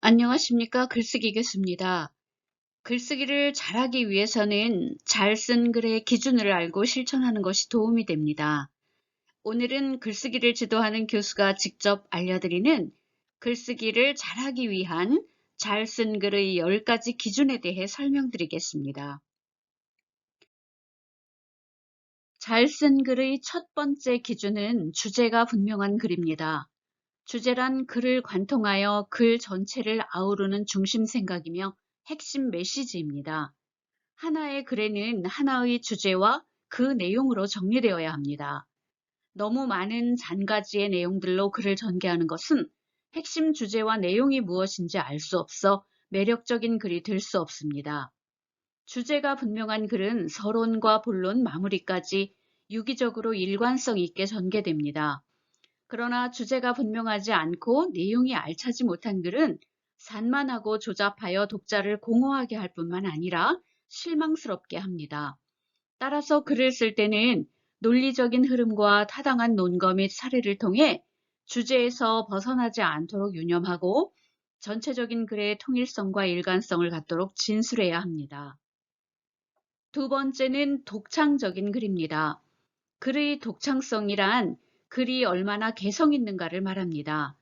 안녕하십니까. 글쓰기 교수입니다. 글쓰기를 잘하기 위해서는 잘 쓴 글의 기준을 알고 실천하는 것이 도움이 됩니다. 오늘은 글쓰기를 지도하는 교수가 직접 알려드리는 글쓰기를 잘하기 위한 잘 쓴 글의 10가지 기준에 대해 설명드리겠습니다. 잘 쓴 글의 첫 번째 기준은 주제가 분명한 글입니다. 주제란 글을 관통하여 글 전체를 아우르는 중심 생각이며 핵심 메시지입니다. 하나의 글에는 하나의 주제와 그 내용으로 정리되어야 합니다. 너무 많은 잔가지의 내용들로 글을 전개하는 것은 핵심 주제와 내용이 무엇인지 알 수 없어 매력적인 글이 될 수 없습니다. 주제가 분명한 글은 서론과 본론, 마무리까지 유기적으로 일관성 있게 전개됩니다. 그러나 주제가 분명하지 않고 내용이 알차지 못한 글은 산만하고 조잡하여 독자를 공허하게 할 뿐만 아니라 실망스럽게 합니다. 따라서 글을 쓸 때는 논리적인 흐름과 타당한 논거 및 사례를 통해 주제에서 벗어나지 않도록 유념하고 전체적인 글의 통일성과 일관성을 갖도록 진술해야 합니다. 두 번째는 독창적인 글입니다. 글의 독창성이란 글이 얼마나 개성 있는가를 말합니다.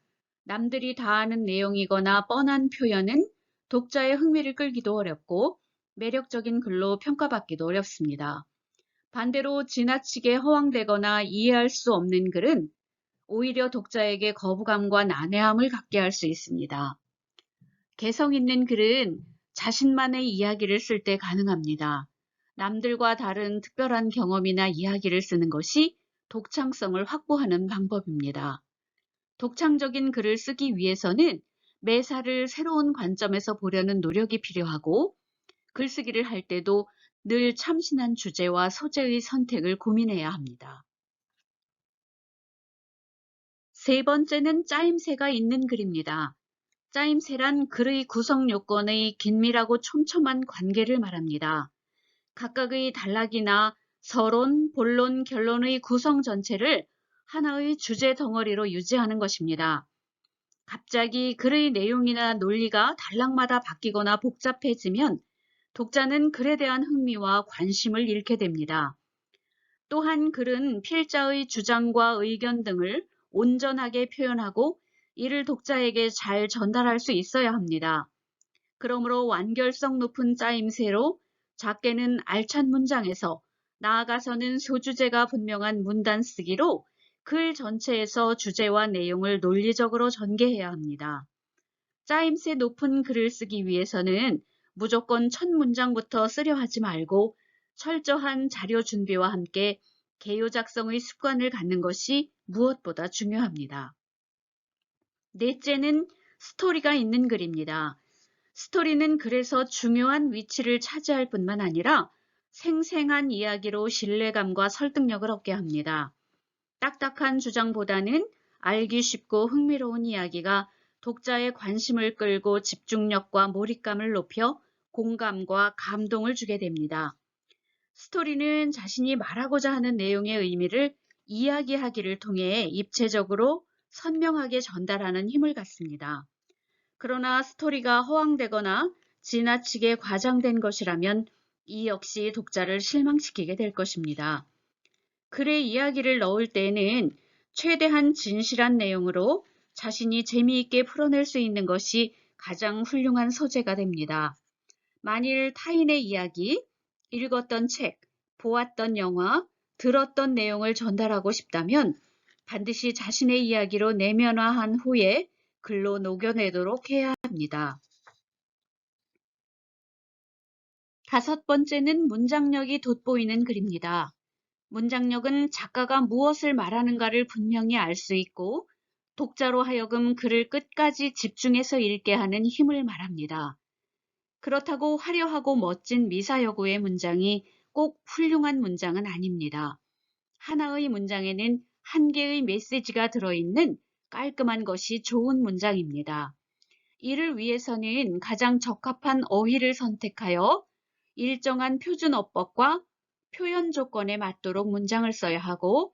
남들이 다 아는 내용이거나 뻔한 표현은 독자의 흥미를 끌기도 어렵고 매력적인 글로 평가받기도 어렵습니다. 반대로 지나치게 허황되거나 이해할 수 없는 글은 오히려 독자에게 거부감과 난해함을 갖게 할 수 있습니다. 개성 있는 글은 자신만의 이야기를 쓸 때 가능합니다. 남들과 다른 특별한 경험이나 이야기를 쓰는 것이 독창성을 확보하는 방법입니다. 독창적인 글을 쓰기 위해서는 매사를 새로운 관점에서 보려는 노력이 필요하고 글쓰기를 할 때도 늘 참신한 주제와 소재의 선택을 고민해야 합니다. 세 번째는 짜임새가 있는 글입니다. 짜임새란 글의 구성 요건의 긴밀하고 촘촘한 관계를 말합니다. 각각의 단락이나 서론, 본론, 결론의 구성 전체를 하나의 주제 덩어리로 유지하는 것입니다. 갑자기 글의 내용이나 논리가 단락마다 바뀌거나 복잡해지면 독자는 글에 대한 흥미와 관심을 잃게 됩니다. 또한 글은 필자의 주장과 의견 등을 온전하게 표현하고 이를 독자에게 잘 전달할 수 있어야 합니다. 그러므로 완결성 높은 짜임새로 작게는 알찬 문장에서 나아가서는 소주제가 분명한 문단 쓰기로 글 전체에서 주제와 내용을 논리적으로 전개해야 합니다. 짜임새 높은 글을 쓰기 위해서는 무조건 첫 문장부터 쓰려 하지 말고 철저한 자료 준비와 함께 개요 작성의 습관을 갖는 것이 무엇보다 중요합니다. 넷째는 스토리가 있는 글입니다. 스토리는 글에서 중요한 위치를 차지할 뿐만 아니라 생생한 이야기로 신뢰감과 설득력을 얻게 합니다. 딱딱한 주장보다는 알기 쉽고 흥미로운 이야기가 독자의 관심을 끌고 집중력과 몰입감을 높여 공감과 감동을 주게 됩니다. 스토리는 자신이 말하고자 하는 내용의 의미를 이야기하기를 통해 입체적으로 선명하게 전달하는 힘을 갖습니다. 그러나 스토리가 허황되거나 지나치게 과장된 것이라면 이 역시 독자를 실망시키게 될 것입니다. 글에 이야기를 넣을 때에는 최대한 진실한 내용으로 자신이 재미있게 풀어낼 수 있는 것이 가장 훌륭한 소재가 됩니다. 만일 타인의 이야기, 읽었던 책, 보았던 영화, 들었던 내용을 전달하고 싶다면 반드시 자신의 이야기로 내면화한 후에 글로 녹여내도록 해야 합니다. 다섯 번째는 문장력이 돋보이는 글입니다. 문장력은 작가가 무엇을 말하는가를 분명히 알 수 있고 독자로 하여금 글을 끝까지 집중해서 읽게 하는 힘을 말합니다. 그렇다고 화려하고 멋진 미사여구의 문장이 꼭 훌륭한 문장은 아닙니다. 하나의 문장에는 한 개의 메시지가 들어있는 깔끔한 것이 좋은 문장입니다. 이를 위해서는 가장 적합한 어휘를 선택하여 일정한 표준 어법과 표현 조건에 맞도록 문장을 써야 하고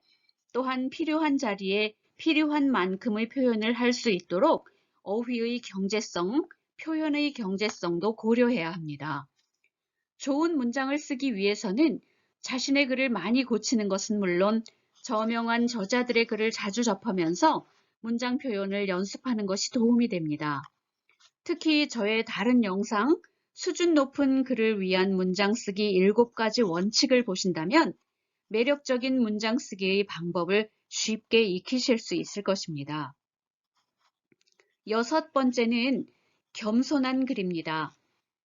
또한 필요한 자리에 필요한 만큼의 표현을 할 수 있도록 어휘의 경제성, 표현의 경제성도 고려해야 합니다. 좋은 문장을 쓰기 위해서는 자신의 글을 많이 고치는 것은 물론 저명한 저자들의 글을 자주 접하면서 문장 표현을 연습하는 것이 도움이 됩니다. 특히 저의 다른 영상 수준 높은 글을 위한 문장 쓰기 7가지 원칙을 보신다면 매력적인 문장 쓰기의 방법을 쉽게 익히실 수 있을 것입니다. 6번째는 겸손한 글입니다.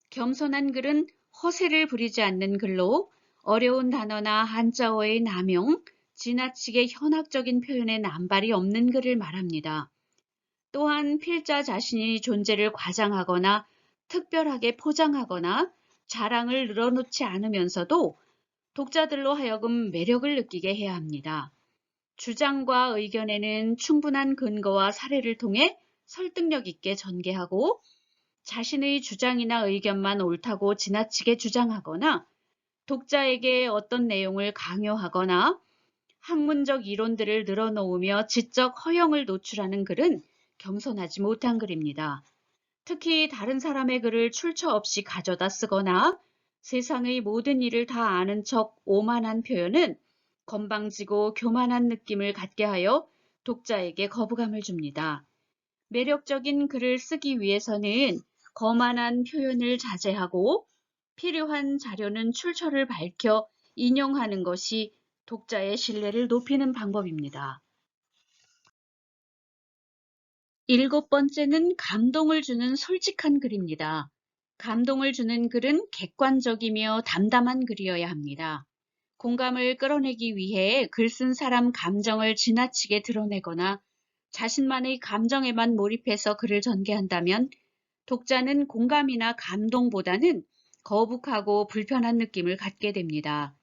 겸손한 글은 허세를 부리지 않는 글로 어려운 단어나 한자어의 남용, 지나치게 현학적인 표현에 남발이 없는 글을 말합니다. 또한 필자 자신이 존재를 과장하거나 특별하게 포장하거나 자랑을 늘어놓지 않으면서도 독자들로 하여금 매력을 느끼게 해야 합니다. 주장과 의견에는 충분한 근거와 사례를 통해 설득력 있게 전개하고 자신의 주장이나 의견만 옳다고 지나치게 주장하거나 독자에게 어떤 내용을 강요하거나 학문적 이론들을 늘어놓으며 지적 허영을 노출하는 글은 겸손하지 못한 글입니다. 특히 다른 사람의 글을 출처 없이 가져다 쓰거나 세상의 모든 일을 다 아는 척 오만한 표현은 건방지고 교만한 느낌을 갖게 하여 독자에게 거부감을 줍니다. 매력적인 글을 쓰기 위해서는 거만한 표현을 자제하고 필요한 자료는 출처를 밝혀 인용하는 것이 독자의 신뢰를 높이는 방법입니다. 7번째는 감동을 주는 솔직한 글입니다. 감동을 주는 글은 객관적이며 담담한 글이어야 합니다. 공감을 끌어내기 위해 글 쓴 사람 감정을 지나치게 드러내거나 자신만의 감정에만 몰입해서 글을 전개한다면 독자는 공감이나 감동보다는 거북하고 불편한 느낌을 갖게 됩니다.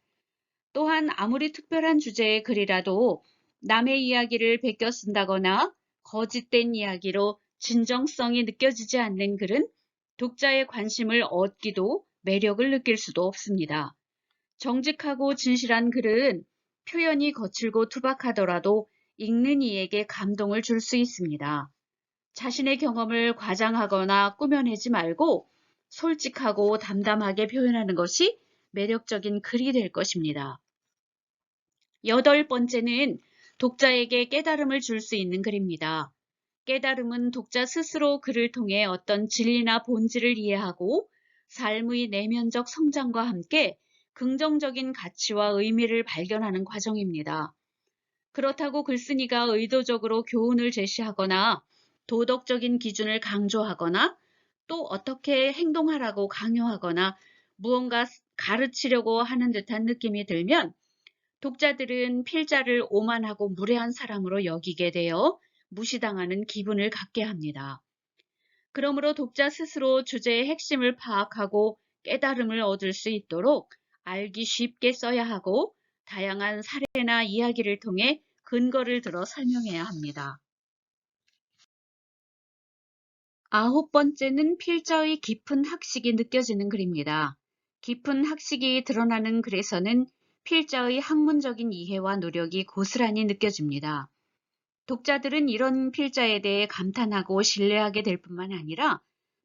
또한 아무리 특별한 주제의 글이라도 남의 이야기를 베껴 쓴다거나 거짓된 이야기로 진정성이 느껴지지 않는 글은 독자의 관심을 얻기도 매력을 느낄 수도 없습니다. 정직하고 진실한 글은 표현이 거칠고 투박하더라도 읽는 이에게 감동을 줄 수 있습니다. 자신의 경험을 과장하거나 꾸며내지 말고 솔직하고 담담하게 표현하는 것이 매력적인 글이 될 것입니다. 8번째는 독자에게 깨달음을 줄 수 있는 글입니다. 깨달음은 독자 스스로 글을 통해 어떤 진리나 본질을 이해하고 삶의 내면적 성장과 함께 긍정적인 가치와 의미를 발견하는 과정입니다. 그렇다고 글쓴이가 의도적으로 교훈을 제시하거나 도덕적인 기준을 강조하거나 또 어떻게 행동하라고 강요하거나 무언가 가르치려고 하는 듯한 느낌이 들면 독자들은 필자를 오만하고 무례한 사람으로 여기게 되어 무시당하는 기분을 갖게 합니다. 그러므로 독자 스스로 주제의 핵심을 파악하고 깨달음을 얻을 수 있도록 알기 쉽게 써야 하고 다양한 사례나 이야기를 통해 근거를 들어 설명해야 합니다. 9번째는 필자의 깊은 학식이 느껴지는 글입니다. 깊은 학식이 드러나는 글에서는 필자의 학문적인 이해와 노력이 고스란히 느껴집니다. 독자들은 이런 필자에 대해 감탄하고 신뢰하게 될 뿐만 아니라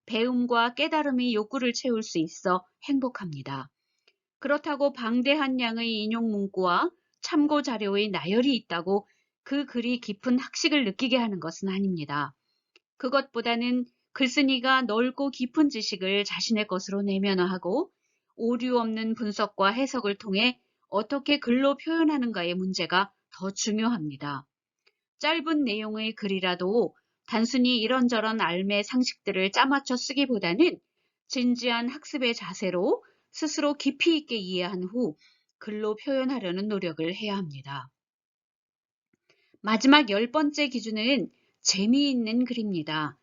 배움과 깨달음의 욕구를 채울 수 있어 행복합니다. 그렇다고 방대한 양의 인용 문구와 참고 자료의 나열이 있다고 그 글이 깊은 학식을 느끼게 하는 것은 아닙니다. 그것보다는 글쓴이가 넓고 깊은 지식을 자신의 것으로 내면화하고 오류 없는 분석과 해석을 통해 어떻게 글로 표현하는가의 문제가 더 중요합니다. 짧은 내용의 글이라도 단순히 이런저런 알매 상식들을 짜맞춰 쓰기보다는 진지한 학습의 자세로 스스로 깊이 있게 이해한 후 글로 표현하려는 노력을 해야 합니다. 마지막 10번째 기준은 재미있는 글입니다.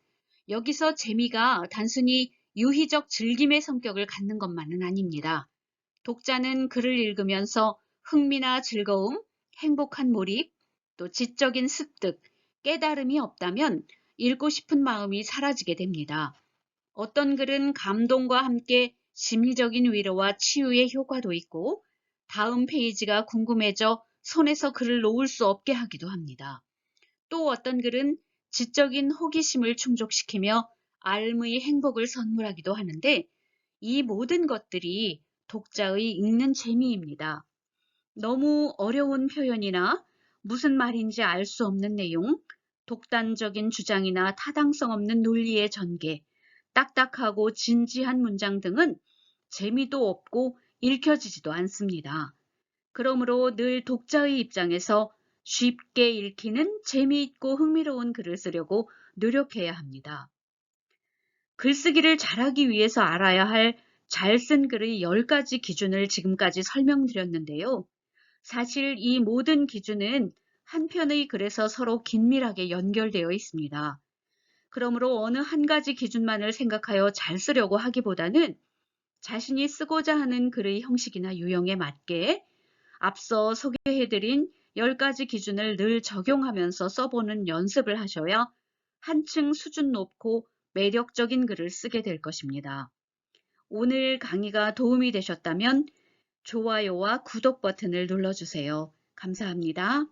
여기서 재미가 단순히 유희적 즐김의 성격을 갖는 것만은 아닙니다. 독자는 글을 읽으면서 흥미나 즐거움, 행복한 몰입, 또 지적인 습득, 깨달음이 없다면 읽고 싶은 마음이 사라지게 됩니다. 어떤 글은 감동과 함께 심리적인 위로와 치유의 효과도 있고 다음 페이지가 궁금해져 손에서 글을 놓을 수 없게 하기도 합니다. 또 어떤 글은 지적인 호기심을 충족시키며 알의 행복을 선물하기도 하는데 이 모든 것들이 독자의 읽는 재미입니다. 너무 어려운 표현이나 무슨 말인지 알 수 없는 내용, 독단적인 주장이나 타당성 없는 논리의 전개, 딱딱하고 진지한 문장 등은 재미도 없고 읽혀지지도 않습니다. 그러므로 늘 독자의 입장에서 쉽게 읽히는 재미있고 흥미로운 글을 쓰려고 노력해야 합니다. 글쓰기를 잘하기 위해서 알아야 할 잘 쓴 글의 10가지 기준을 지금까지 설명드렸는데요. 사실 이 모든 기준은 한 편의 글에서 서로 긴밀하게 연결되어 있습니다. 그러므로 어느 한 가지 기준만을 생각하여 잘 쓰려고 하기보다는 자신이 쓰고자 하는 글의 형식이나 유형에 맞게 앞서 소개해드린 10가지 기준을 늘 적용하면서 써보는 연습을 하셔야 한층 수준 높고 매력적인 글을 쓰게 될 것입니다. 오늘 강의가 도움이 되셨다면 좋아요와 구독 버튼을 눌러주세요. 감사합니다.